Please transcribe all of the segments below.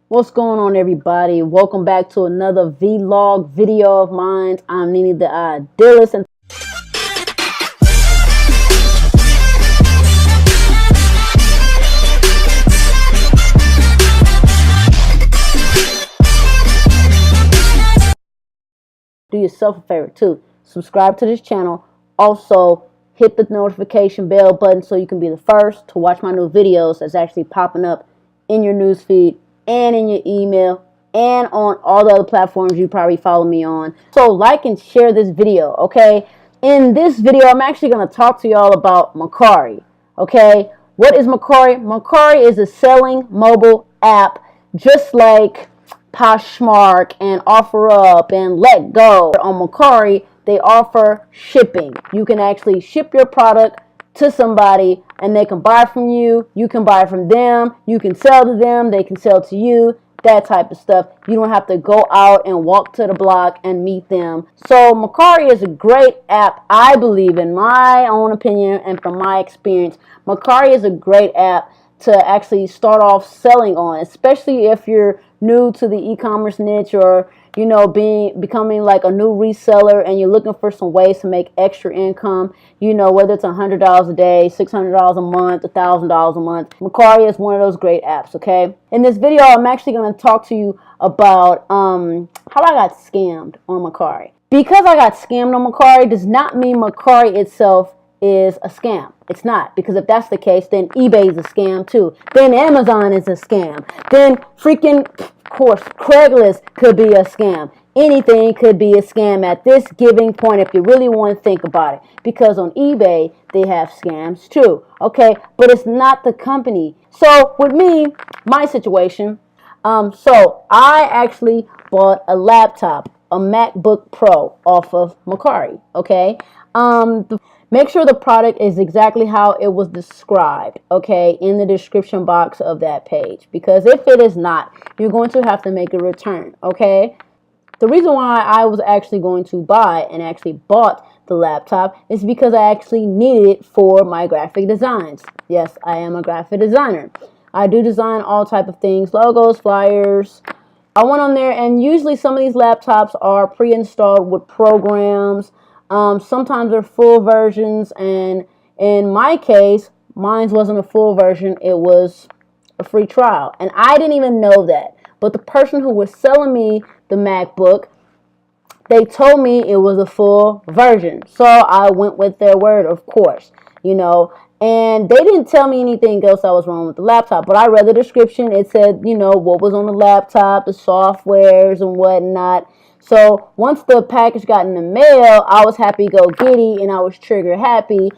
What's going on, everybody? Welcome back to another vlog video of mine. I'm Nene the ideaList, and do yourself a favor too. Subscribe to this channel. Also, hit the notification bell button so you can be the first to watch my new videos that's actually popping up in your newsfeed and in your email and on all the other platforms you probably follow me on. So like and share this video, okay? In this video, I'm actually going to talk to y'all about Mercari, okay? What is Mercari? Mercari is a selling mobile app just like Poshmark and OfferUp and Let Go. On Mercari, they offer shipping. You can actually ship your product to somebody and they can buy from you. You can buy from them. You can sell to them. They can sell to you. That type of stuff. You don't have to go out and walk to the block and meet them. So Mercari is a great app, I believe, in my own opinion and from my experience. Mercari is a great app to actually start off selling on, especially if you're new to the e-commerce niche, or becoming like a new reseller and you're looking for some ways to make extra income, whether it's $100 a day, $600 a month, $1,000 a month. Mercari is one of those great apps. Okay, in this video I'm actually going to talk to you about how I got scammed on Mercari. Because I got scammed on Mercari does not mean Mercari itself is a scam. It's not, because if that's the case, then eBay is a scam too. Then Amazon is a scam. Then freaking, of course, Craigslist could be a scam. Anything could be a scam at this giving point if you really want to think about it. Because on eBay, they have scams too. Okay, but it's not the company. So with me, my situation, so I actually bought a laptop, a MacBook Pro off of Mercari. Okay, make sure the product is exactly how it was described, okay, in the description box of that page. Because if it is not, you're going to have to make a return, okay? The reason why I was actually going to buy and actually bought the laptop is because I actually needed it for my graphic designs. Yes, I am a graphic designer. I do design all type of things, logos, flyers. I went on there, and usually some of these laptops are pre-installed with programs. Sometimes they're full versions, and in my case, mine wasn't a full version. It was a free trial, and I didn't even know that. But the person who was selling me the MacBook, they told me it was a full version. So I went with their word, of course, and they didn't tell me anything else that was wrong with the laptop. But I read the description. It said, what was on the laptop, the softwares and whatnot. So once the package got in the mail, I was happy go giddy, and I was trigger happy.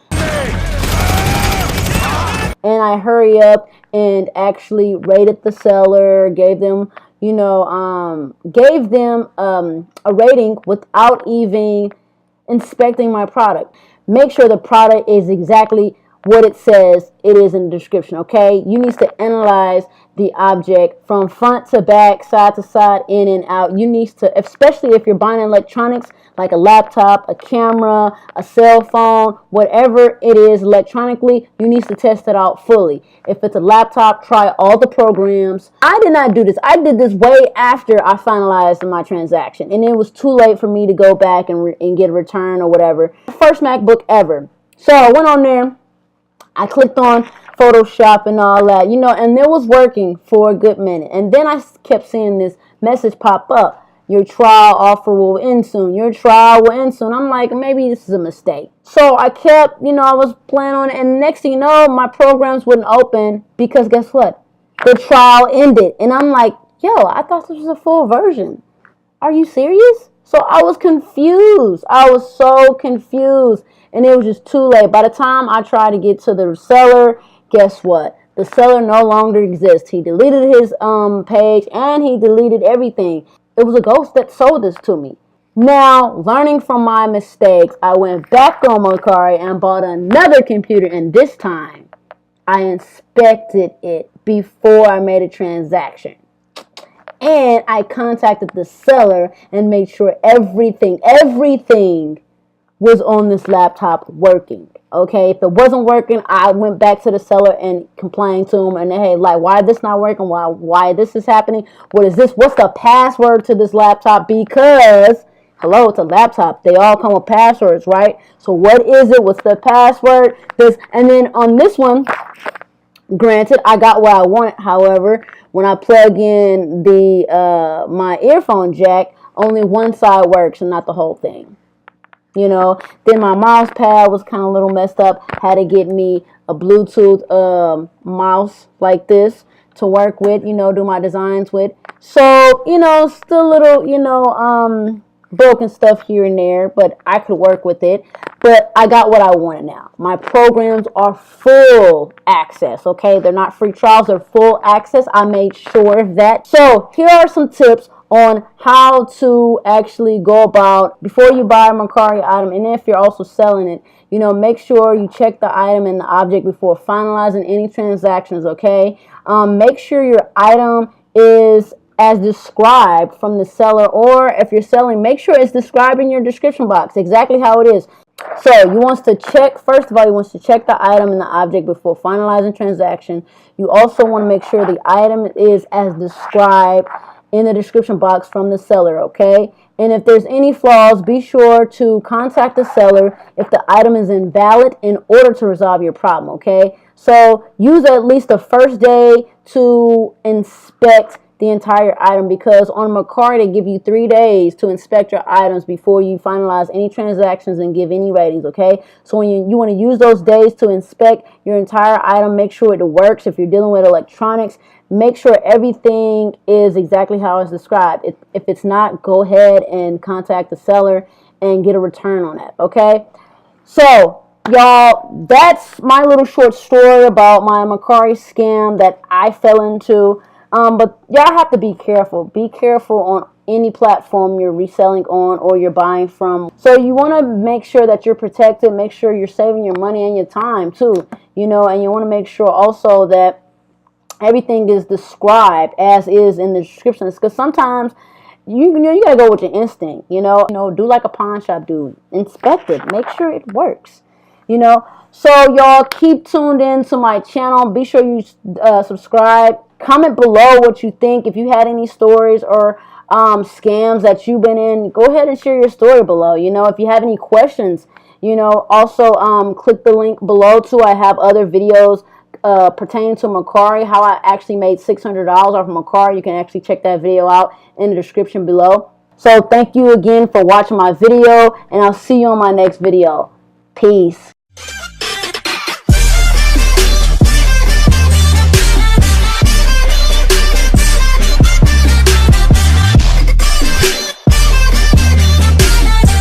And I hurry up and actually rated the seller, gave them, a rating without even inspecting my product. Make sure the product is exactly what it says it is in the description, okay? You need to analyze the object from front to back, side to side, in and out. You need to, especially if you're buying electronics like a laptop, a camera, a cell phone, whatever it is electronically, you need to test it out fully. If it's a laptop, try all the programs. I did not do this. I did this way after I finalized my transaction, and it was too late for me to go back and get a return or whatever. First MacBook ever. So I went on there. I clicked on Photoshop and all that, and it was working for a good minute. And then I kept seeing this message pop up. Your trial offer will end soon. Your trial will end soon. I'm like, maybe this is a mistake. So I kept, I was playing on it. And next thing you know, my programs wouldn't open because guess what? The trial ended. And I'm like, yo, I thought this was a full version. Are you serious? So I was confused. I was so confused. And it was just too late. By the time I tried to get to the seller, guess what? The seller no longer exists. He deleted his page, and he deleted everything. It was a ghost that sold this to me. Now, learning from my mistakes, I went back on Mercari and bought another computer. And this time, I inspected it before I made a transaction. And I contacted the seller and made sure everything was on this laptop working. Okay, if it wasn't working, I went back to the seller and complained to them, and hey, like, why this not working? Why this is happening? What is this? What's the password to this laptop? Because hello, it's a laptop. They all come with passwords, right? So what is it? What's the password? This, and then on this one, granted, I got what I wanted. However, when I plug in the my earphone jack, only one side works and not the whole thing. You know, then my mouse pad was kind of a little messed up. Had to get me a Bluetooth mouse like this to work with, you know, do my designs with. So, you know, still a little, you know, broken stuff here and there, but I could work with it. But I got what I wanted now. My programs are full access, okay? They're not free trials, they're full access. I made sure of that. So here are some tips on how to actually go about before you buy a Mercari item, and if you're also selling it, you know, make sure you check the item and the object before finalizing any transactions, okay? Make sure your item is as described from the seller, or if you're selling, make sure it's described in your description box exactly how it is. So you want to check, first of all, you want to check the item and the object before finalizing transaction. You also want to make sure the item is as described in the description box from the seller, okay? And if there's any flaws, be sure to contact the seller if the item is invalid in order to resolve your problem, okay? So use at least the first day to inspect the entire item, because on Mercari they give you 3 days to inspect your items before you finalize any transactions and give any ratings, okay? So when you want to use those days to inspect your entire item, make sure it works. If you're dealing with electronics, make sure everything is exactly how it's described. If it's not, go ahead and contact the seller and get a return on that, okay? So y'all, that's my little short story about my Mercari scam that I fell into. But y'all have to be careful. Be careful on any platform you're reselling on or you're buying from. So you want to make sure that you're protected. Make sure you're saving your money and your time too. You know, and you want to make sure also that everything is described as is in the descriptions. Because sometimes you gotta go with your instinct. You know, do like a pawn shop dude. Inspect it. Make sure it works. You know. So y'all keep tuned in to my channel. Be sure you subscribe. Comment below what you think. If you had any stories or scams that you've been in, go ahead and share your story below. You know, if you have any questions, you know, also click the link below too. I have other videos pertaining to Mercari, how I actually made $600 off of Mercari. You can actually check that video out in the description below. So thank you again for watching my video, and I'll see you on my next video. Peace.